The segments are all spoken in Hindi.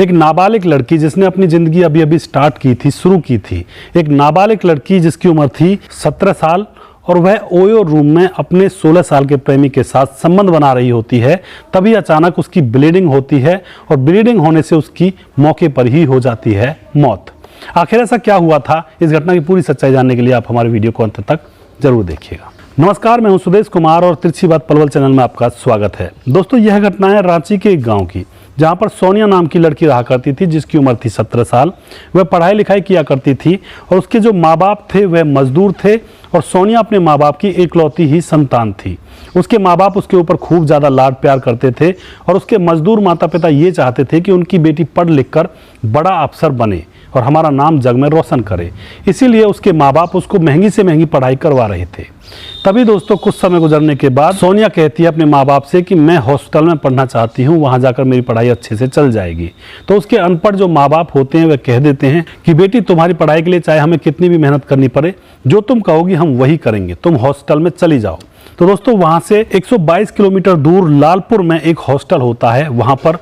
एक नाबालिग लड़की जिसने अपनी जिंदगी अभी अभी स्टार्ट की थी, शुरू की थी। एक नाबालिग लड़की जिसकी उम्र थी 17 साल और वह ओयो रूम में अपने 16 साल के प्रेमी के साथ संबंध बना रही होती है। तभी अचानक उसकी ब्लीडिंग होती है और ब्लीडिंग होने से उसकी मौके पर ही हो जाती है मौत। आखिर ऐसा क्या हुआ था, इस घटना की पूरी सच्चाई जानने के लिए आप हमारे वीडियो को अंत तक जरूर देखिएगा। नमस्कार, मैं हूं सुदेश कुमार और तिरछी बात पलवल चैनल में आपका स्वागत है। दोस्तों, यह घटना है रांची के एक गांव की, जहां पर सोनिया नाम की लड़की रहा करती थी, जिसकी उम्र थी 17 साल। वह पढ़ाई लिखाई किया करती थी और उसके जो माँ बाप थे वह मजदूर थे और सोनिया अपने माँ बाप की इकलौती ही संतान थी। उसके माँ बाप उसके ऊपर खूब ज़्यादा लाड प्यार करते थे और उसके मजदूर माता पिता ये चाहते थे कि उनकी बेटी पढ़ लिख कर बड़ा अफसर बने और हमारा नाम जग में रोशन करे। इसीलिए उसके माँ बाप उसको महंगी से महंगी पढ़ाई करवा रहे थे। तभी दोस्तों, कुछ समय गुजरने के बाद सोनिया कहती है अपने माँ बाप से कि मैं हॉस्टल में पढ़ना चाहती हूँ, वहाँ जाकर मेरी पढ़ाई अच्छे से चल जाएगी। तो उसके अनपढ़ जो माँ बाप होते हैं वह कह देते हैं कि बेटी, तुम्हारी पढ़ाई के लिए चाहे हमें कितनी भी मेहनत करनी पड़े, जो तुम कहोगी हम वही करेंगे, तुम हॉस्टल में चली जाओ। तो दोस्तों, वहाँ से 122 किलोमीटर दूर लालपुर में एक हॉस्टल होता है, वहाँ पर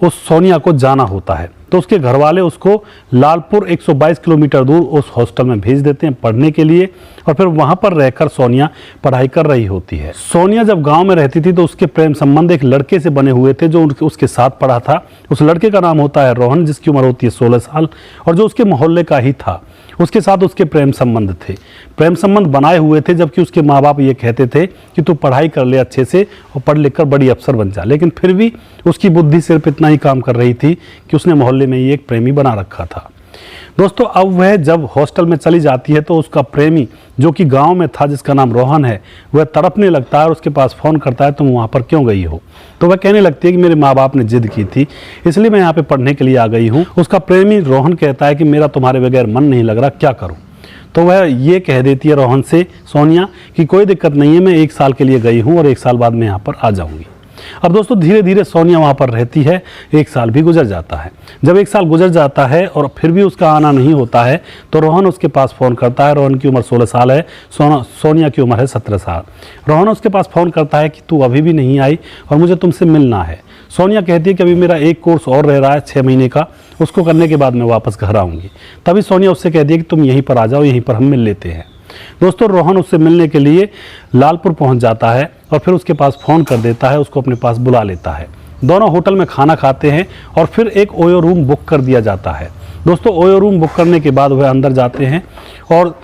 उस सोनिया को जाना होता है। तो उसके घर वाले उसको लालपुर 122 किलोमीटर दूर उस हॉस्टल में भेज देते हैं पढ़ने के लिए और फिर वहां पर रहकर सोनिया पढ़ाई कर रही होती है। सोनिया जब गांव में रहती थी तो उसके प्रेम संबंध एक लड़के से बने हुए थे जो उसके साथ पढ़ा था। उस लड़के का नाम होता है रोहन, जिसकी उम्र होती है 16 साल और जो उसके मोहल्ले का ही था। उसके साथ उसके प्रेम संबंध थे, प्रेम संबंध बनाए हुए थे, जबकि उसके माँ बाप ये कहते थे कि तू पढ़ाई कर ले अच्छे से और पढ़ लिख कर बड़ी अफसर बन जा। लेकिन फिर भी उसकी बुद्धि सिर्फ इतना ही काम कर रही थी कि उसने मोहल्ले में ही एक प्रेमी बना रखा था। दोस्तों, अब वह जब हॉस्टल में चली जाती है तो उसका प्रेमी, जो कि गांव में था, जिसका नाम रोहन है, वह तड़पने लगता है और उसके पास फ़ोन करता है, तुम वहाँ पर क्यों गई हो? तो वह कहने लगती है कि मेरे माँ बाप ने जिद की थी, इसलिए मैं यहाँ पे पढ़ने के लिए आ गई हूँ। उसका प्रेमी रोहन कहता है कि मेरा तुम्हारे बगैर मन नहीं लग रहा, क्या करूँ? तो वह ये कह देती है रोहन से सोनिया कि कोई दिक्कत नहीं है, मैं 1 साल के लिए गई हूँ और 1 साल बाद मैं यहाँ पर आ जाऊँगी। अब दोस्तों, धीरे धीरे सोनिया वहाँ पर रहती है। 1 साल भी गुजर जाता है। जब 1 साल गुजर जाता है और फिर भी उसका आना नहीं होता है तो रोहन उसके पास फ़ोन करता है। रोहन की उम्र 16 साल है, सोनिया की उम्र है 17 साल। रोहन उसके पास फ़ोन करता है कि तू अभी भी नहीं आई और मुझे तुमसे मिलना है। सोनिया कहती है कि अभी मेरा एक कोर्स और रह रहा है 6 महीने का, उसको करने के बाद मैं वापस घर आऊँगी। तभी सोनिया उससे कहती है कि तुम यहीं पर आ जाओ, यहीं पर हम मिल लेते हैं। दोस्तों, रोहन उससे मिलने के लिए लालपुर पहुंच जाता है और फिर उसके पास फ़ोन कर देता है, उसको अपने पास बुला लेता है। दोनों होटल में खाना खाते हैं और फिर एक ओयो रूम बुक कर दिया जाता है। दोस्तों, ओयो रूम बुक करने के बाद वह अंदर जाते हैं और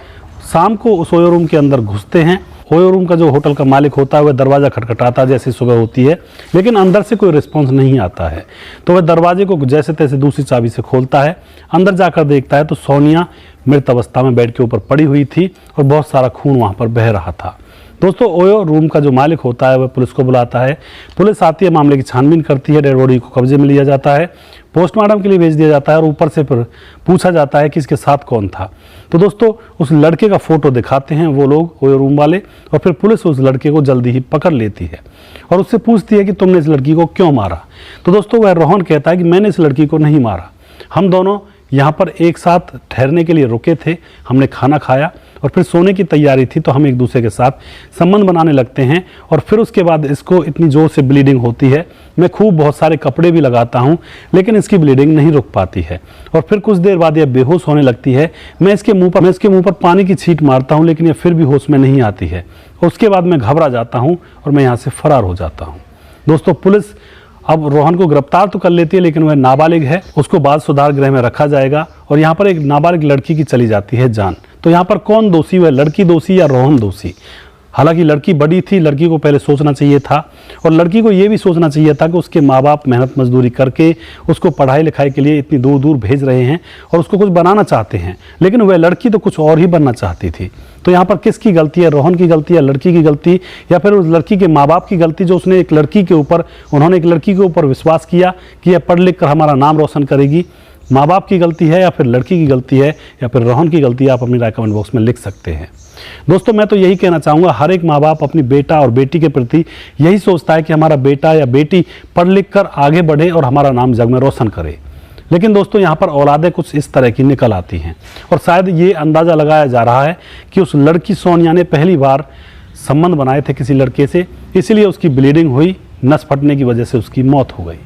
शाम को उस ओयो रूम के अंदर घुसते हैं। ओयो रूम का जो होटल का मालिक होता है वह दरवाज़ा खटखटाता जैसे सुबह होती है, लेकिन अंदर से कोई रिस्पॉन्स नहीं आता है। तो वह दरवाजे को जैसे तैसे दूसरी चाबी से खोलता है। अंदर जाकर देखता है तो सोनिया मृत अवस्था में बेड के ऊपर पड़ी हुई थी और बहुत सारा खून वहाँ पर बह रहा था। दोस्तों, ओयो रूम का जो मालिक होता है वह पुलिस को बुलाता है। पुलिस आती है, मामले की छानबीन करती है, डेड बॉडी को कब्जे में लिया जाता है, पोस्टमार्टम के लिए भेज दिया जाता है और ऊपर से फिर पूछा जाता है कि इसके साथ कौन था। तो दोस्तों, उस लड़के का फ़ोटो दिखाते हैं वो लोग, ओयो रूम वाले, और फिर पुलिस उस लड़के को जल्दी ही पकड़ लेती है और उससे पूछती है कि तुमने इस लड़की को क्यों मारा? तो दोस्तों, वह रोहन कहता है कि मैंने इस लड़की को नहीं मारा, हम दोनों यहाँ पर एक साथ ठहरने के लिए रुके थे, हमने खाना खाया और फिर सोने की तैयारी थी तो हम एक दूसरे के साथ संबंध बनाने लगते हैं और फिर उसके बाद इसको इतनी ज़ोर से ब्लीडिंग होती है, मैं खूब बहुत सारे कपड़े भी लगाता हूँ लेकिन इसकी ब्लीडिंग नहीं रुक पाती है और फिर कुछ देर बाद यह बेहोश होने लगती है। मैं इसके मुंह पर पानी की छींट मारता हूँ लेकिन यह फिर भी होश में नहीं आती है। उसके बाद मैं घबरा जाता हूँ और मैं यहाँ से फरार हो जाता हूँ। दोस्तों, पुलिस अब रोहन को गिरफ्तार तो कर लेती है लेकिन वह नाबालिग है, उसको बाल सुधार गृह में रखा जाएगा और यहाँ पर एक नाबालिग लड़की की चली जाती है जान। तो यहाँ पर कौन दोषी, वह लड़की दोषी या रोहन दोषी? हालांकि लड़की बड़ी थी, लड़की को पहले सोचना चाहिए था और लड़की को ये भी सोचना चाहिए था कि उसके माँ बाप मेहनत मजदूरी करके उसको पढ़ाई लिखाई के लिए इतनी दूर दूर भेज रहे हैं और उसको कुछ बनाना चाहते हैं, लेकिन वह लड़की तो कुछ और ही बनना चाहती थी। तो यहाँ पर किसकी गलती है, रोहन की गलती या लड़की की गलती, या फिर उस लड़की के माँ बाप की गलती जो उन्होंने एक लड़की के ऊपर विश्वास किया कि यह पढ़ लिख कर हमारा नाम रोशन करेगी? माँ बाप की गलती है या फिर लड़की की गलती है या फिर रोहन की गलती है? आप अपनी राय कमेंट बॉक्स में लिख सकते हैं। दोस्तों, मैं तो यही कहना चाहूँगा, हर एक माँ बाप अपनी बेटा और बेटी के प्रति यही सोचता है कि हमारा बेटा या बेटी पढ़ लिख कर आगे बढ़े और हमारा नाम जग में रोशन करे। लेकिन दोस्तों, यहाँ पर औलादें कुछ इस तरह की निकल आती हैं और शायद ये अंदाज़ा लगाया जा रहा है कि उस लड़की सोनिया ने पहली बार संबंध बनाए थे किसी लड़के से, इसीलिए उसकी ब्लीडिंग हुई, नस फटने की वजह से उसकी मौत हो गई।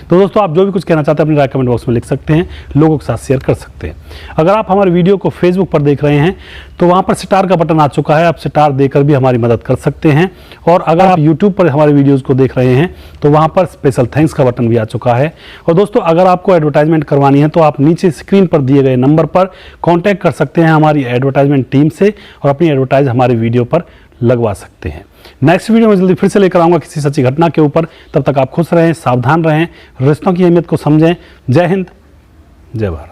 तो दोस्तों आप जो भी कुछ कहना चाहते हैं अपने राय कमेंट बॉक्स में लिख सकते हैं, लोगों के साथ शेयर कर सकते हैं। अगर आप हमारे वीडियो को फेसबुक पर देख रहे हैं तो वहाँ पर स्टार का बटन आ चुका है, आप स्टार देकर भी हमारी मदद कर सकते हैं। और अगर आप यूट्यूब पर हमारे वीडियोज़ को देख रहे हैं तो वहाँ पर स्पेशल थैंक्स का बटन भी आ चुका है। और दोस्तों अगर आपको एडवर्टाइजमेंट करवानी है तो आप नीचे स्क्रीन पर दिए गए नंबर पर कॉन्टैक्ट कर सकते हैं हमारी एडवर्टाइजमेंट टीम से और अपनी एडवर्टाइज हमारे वीडियो पर लगवा सकते हैं। नेक्स्ट वीडियो में जल्दी फिर से लेकर आऊंगा किसी सच्ची घटना के ऊपर। तब तक आप खुश रहें, सावधान रहें, रिश्तों की अहमियत को समझें। जय हिंद, जय भारत।